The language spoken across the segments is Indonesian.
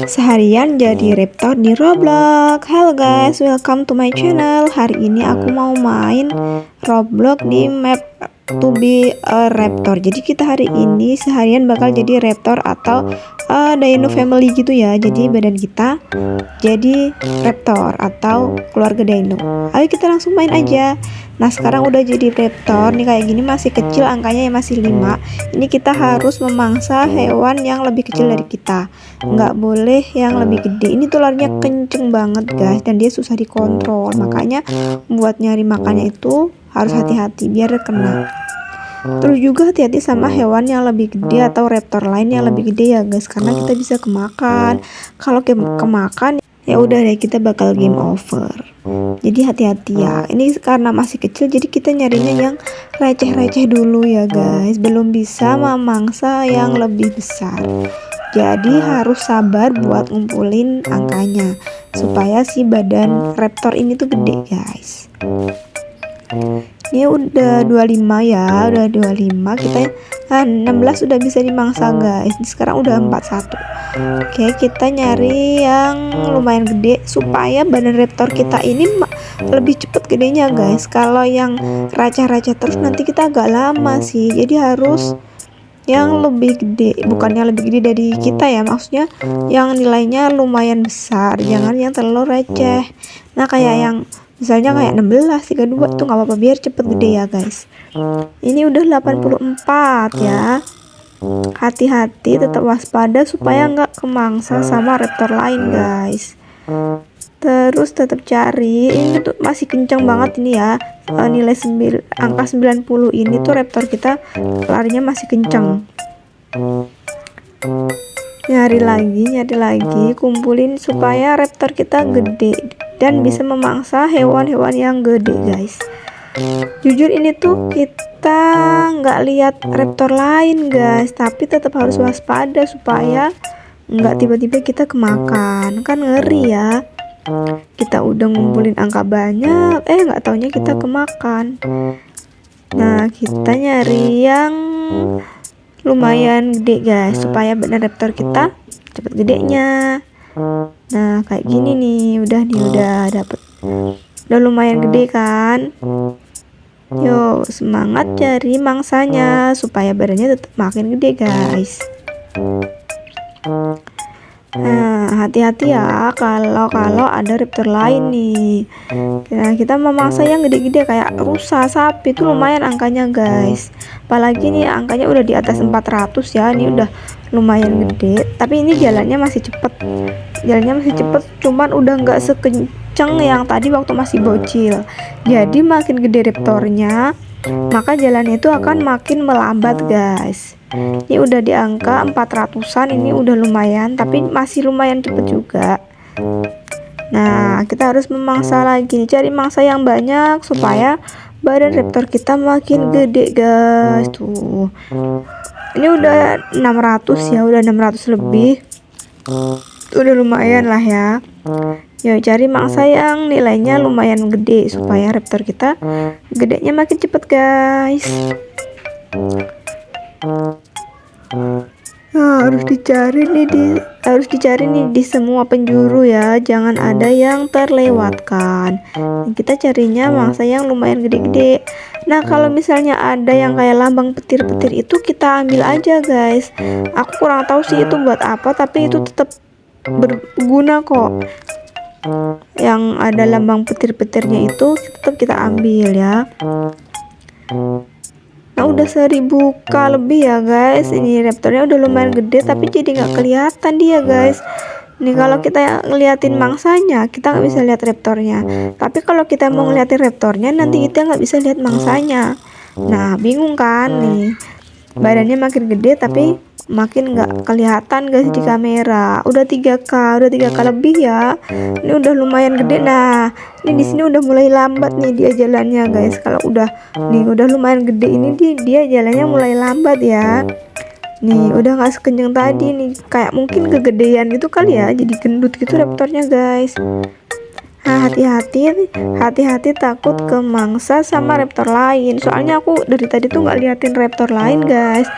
Seharian jadi raptor di Roblox. Halo guys, welcome to my channel. Hari ini aku mau main Roblox di map to be a raptor. Jadi kita hari ini seharian bakal jadi raptor atau dino family gitu ya. Jadi badan kita jadi raptor atau keluarga dino. Ayo kita langsung main aja. Nah sekarang udah jadi raptor nih, kayak gini masih kecil, angkanya ya masih 5. Ini kita harus memangsa hewan yang lebih kecil dari kita, nggak boleh yang lebih gede. Ini tularnya kenceng banget guys, dan dia susah dikontrol, makanya buat nyari makannya itu harus hati-hati biar kena. Terus juga hati-hati sama hewan yang lebih gede atau raptor lain yang lebih gede ya guys, karena kita bisa kemakan. Kalau kemakan ya udah deh, kita bakal game over. Jadi hati-hati ya. Ini karena masih kecil, jadi kita nyarinya yang receh-receh dulu ya guys. Belum bisa memangsa yang lebih besar. Jadi harus sabar buat ngumpulin angkanya supaya si badan raptor ini tuh gede guys. Ini udah 25 ya, udah 25. Kita 16 udah bisa dimangsa guys. Sekarang udah 41. Oke, kita nyari yang lumayan gede supaya badan raptor kita ini lebih cepet gedenya guys. Kalau yang receh-receh terus nanti kita agak lama sih. Jadi harus yang lebih gede, bukannya lebih gede dari kita ya, maksudnya yang nilainya lumayan besar, jangan yang terlalu receh. Nah kayak yang misalnya kayak 16, 32 itu nggak apa-apa biar cepet gede ya guys. Ini udah 84 ya. Hati-hati, tetap waspada supaya nggak kemangsa sama raptor lain guys. Terus tetap cari, ini tuh masih kencang banget ini ya, nilai angka 90 ini tuh raptor kita larinya masih kencang. Nyari lagi, kumpulin supaya raptor kita gede dan bisa memangsa hewan-hewan yang gede guys. Jujur ini tuh kita nggak lihat raptor lain guys, tapi tetap harus waspada supaya nggak tiba-tiba kita kemakan, kan ngeri ya. Kita udah ngumpulin angka banyak, nggak taunya kita kemakan. Nah kita nyari yang lumayan gede guys, supaya badan raptor kita cepet gedenya. Nah kayak gini nih, udah dapet, udah lumayan gede kan. Yo semangat cari mangsanya supaya badannya tetap makin gede guys. Nah hati-hati ya kalau ada raptor lain nih. Nah kita memangsa yang gede-gede kayak rusa, sapi itu lumayan angkanya guys. Apalagi nih angkanya udah di atas 400 ya. Ini udah lumayan gede, tapi ini jalannya masih cepet. Cuman udah nggak sekenceng yang tadi waktu masih bocil. Jadi makin gede raptornya, maka jalannya itu akan makin melambat guys. Ini udah di angka 400-an, ini udah lumayan, tapi masih lumayan cepet juga. Nah kita harus memangsa lagi, cari mangsa yang banyak supaya badan raptor kita makin gede guys. Tuh ini udah 600 ya, udah 600 lebih, udah lumayan lah ya. Yuk cari mangsa yang nilainya lumayan gede supaya raptor kita gedenya makin cepet guys. Nah, harus dicari nih di semua penjuru ya, jangan ada yang terlewatkan. Kita carinya mangsa yang lumayan gede-gede. Nah kalau misalnya ada yang kayak lambang petir-petir itu kita ambil aja guys. Aku kurang tahu sih itu buat apa, tapi itu tetap berguna kok. Yang ada lambang petir-petirnya itu tetap kita ambil ya. Nah udah 1000k lebih ya guys. Ini raptornya udah lumayan gede, tapi jadi nggak kelihatan dia guys. Nih kalau kita ngeliatin mangsanya, kita nggak bisa lihat raptornya. Tapi kalau kita mau ngeliatin raptornya, nanti kita nggak bisa lihat mangsanya. Nah bingung kan nih, badannya makin gede tapi makin nggak kelihatan guys di kamera. Udah 3k lebih ya. Ini udah lumayan gede. Nah ini di sini udah mulai lambat nih dia jalannya guys. Kalau udah lumayan gede ini dia jalannya mulai lambat ya. Nih udah nggak sekenceng tadi nih, kayak mungkin kegedean gitu kali ya, jadi gendut gitu raptornya guys. Nah hati-hati takut kemangsa sama raptor lain. Soalnya aku dari tadi tuh nggak liatin raptor lain guys.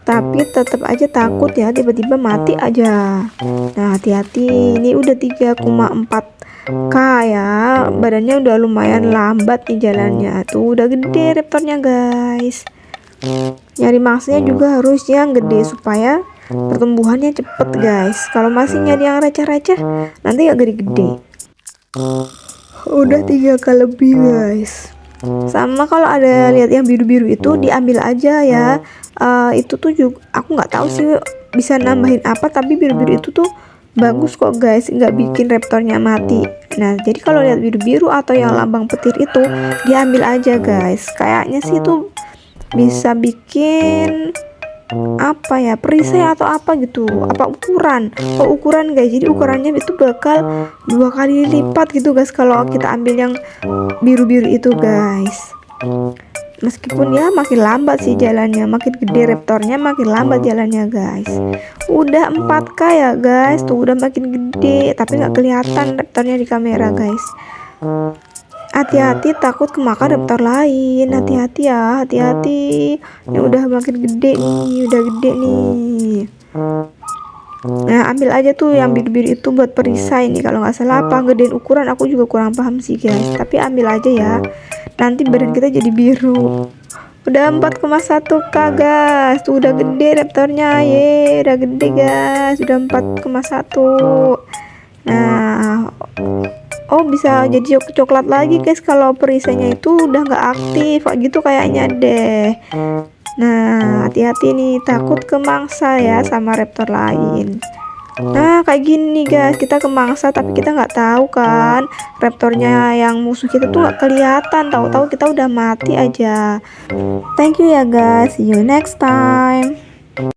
tapi tetap aja takut ya, tiba-tiba mati aja. Nah, hati-hati, ini udah 3,4K ya, badannya udah lumayan lambat nih jalannya. Tuh udah gede raptornya guys. Nyari mangsanya juga harus yang gede supaya pertumbuhannya cepet guys. Kalau masih nyari yang receh-receh nanti gak gede-gede. Udah 3K lebih guys. Sama kalau ada lihat yang biru-biru itu diambil aja ya. Itu tuh juga aku nggak tahu sih bisa nambahin apa, tapi biru-biru itu tuh bagus kok guys, nggak bikin raptornya mati. Nah, jadi kalau lihat biru-biru atau yang lambang petir itu diambil aja guys. Kayaknya sih itu bisa bikin apa ya, perisai atau apa gitu, apa ukuran guys. Jadi ukurannya itu bakal 2 kali lipat gitu guys kalau kita ambil yang biru-biru itu guys. Meskipun ya makin lambat sih jalannya, makin gede raptornya makin lambat jalannya guys. Udah 4K ya guys, tuh udah makin gede tapi nggak kelihatan raptornya di kamera guys. Hati-hati takut kemakan raptor lain. Hati-hati ya, hati-hati. Ini udah makin gede nih, udah gede nih. Nah, ambil aja tuh yang biru-biru itu buat perisai nih. Kalau nggak salah apa gedein ukuran, aku juga kurang paham sih guys. Tapi ambil aja ya. Nanti badan kita jadi biru. Udah 4,1K guys. Tuh udah gede raptornya. Ye, udah gede guys. Udah 4,1. Nah, oh bisa jadi coklat lagi guys kalau perisainya itu udah nggak aktif gitu kayaknya deh. Nah, hati-hati nih, takut kemangsa ya sama raptor lain. Nah, kayak gini guys, kita kemangsa tapi kita nggak tahu kan raptornya yang musuh kita tuh nggak kelihatan, tahu-tahu kita udah mati aja. Thank you ya guys, see you next time.